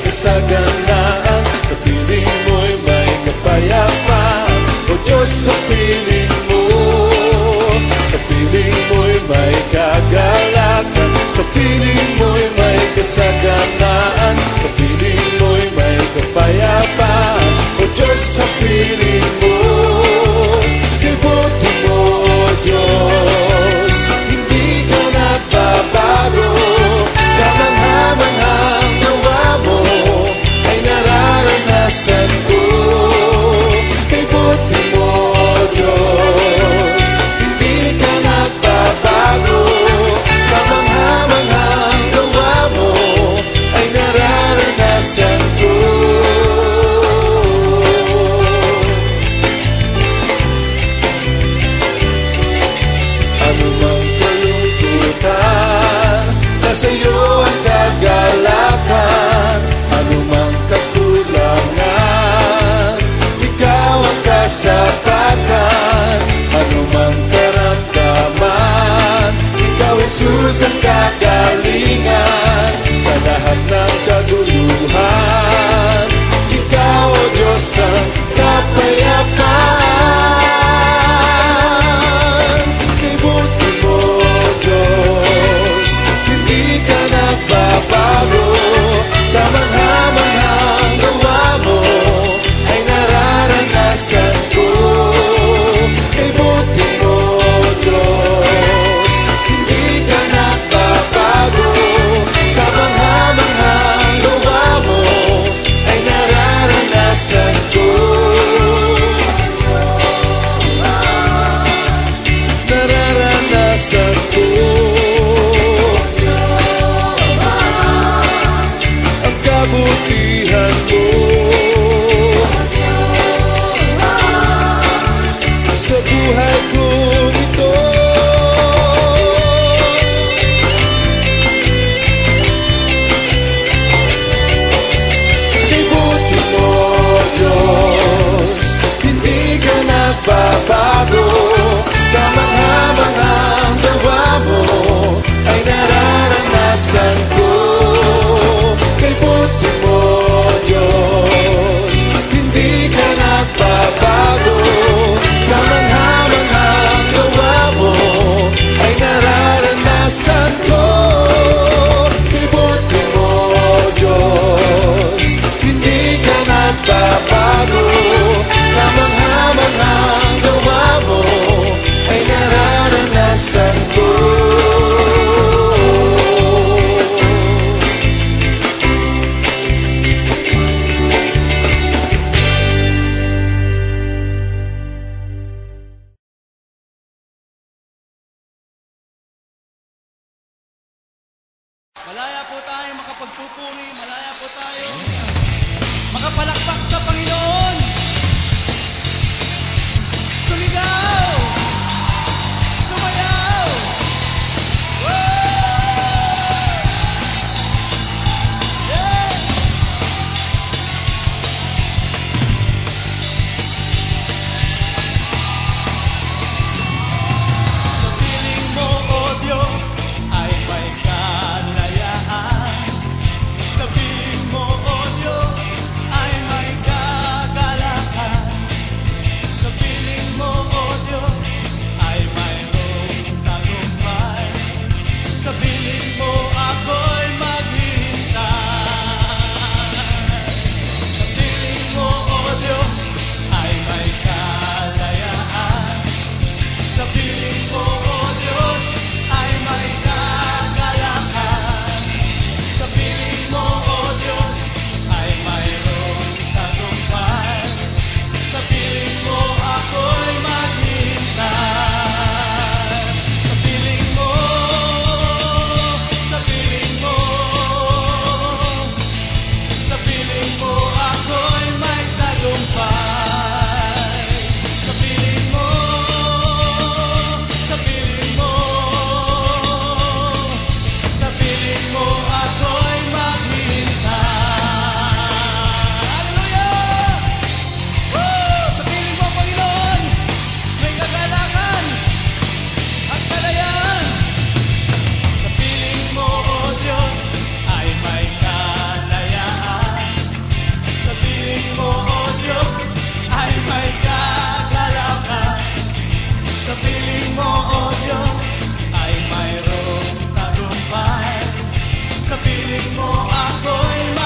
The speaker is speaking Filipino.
Kasaganaan, sa piling mo'y may kapayapaan. O Diyos, sa piling mo, sa piling mo'y may kagalakan, sa piling mo'y may kasaganaan, sa piling mo'y may kapayapaan. O Diyos, sa piling mo, kay buti mo, Diyos, hindi ka nagbabago. Kamangha-manghang gawa mo ay nararanasan ko. Kay buti mo, Diyos, hindi ka nagbabago. Kamangha-manghang gawa mo ay nararanasan ko. Anumang kalungkutan, nasa iyo ang kagalakan. Anumang kakulangan, ikaw ang kasapatan. Anumang karamdaman, ikaw Jesus ang kagalingan. Sa lahat ng kaguluhan, ikaw o Diyos ang kapayapaan. Kay buti mo, Diyos, hindi ka nagbabago. Kamangha-manghang gawa mo ay nararanasan ko. Kay buti mo, Diyos, hindi ka nagbabago. Kamangha-manghang gawa mo ay nararanasan ko. Nararanasan ko ang kabutihan mo sa buhay ko ito. Kay buti mo, Diyos, hindi ka nagbabago. Kamangha-manghang gawa mo ay nararanasan ko. Kay buti mo, Diyos, hindi ka nagbabago. Kamangha-manghang gawa mo ay nararanasan ko. Kay buti mo, Diyos, hindi ka nagbabago. Kamangha-manghang gawa mo ay nararanasan ko. Malaya po tayo makapagpupuri, malaya po tayo makapalakpak sa Panginoon. Sumigaw! Sumayaw! Yeah! Sa piling mo, O Diyos, ay may kalayaan. Sa piling mo, O Diyos, ay may piling mo ako'y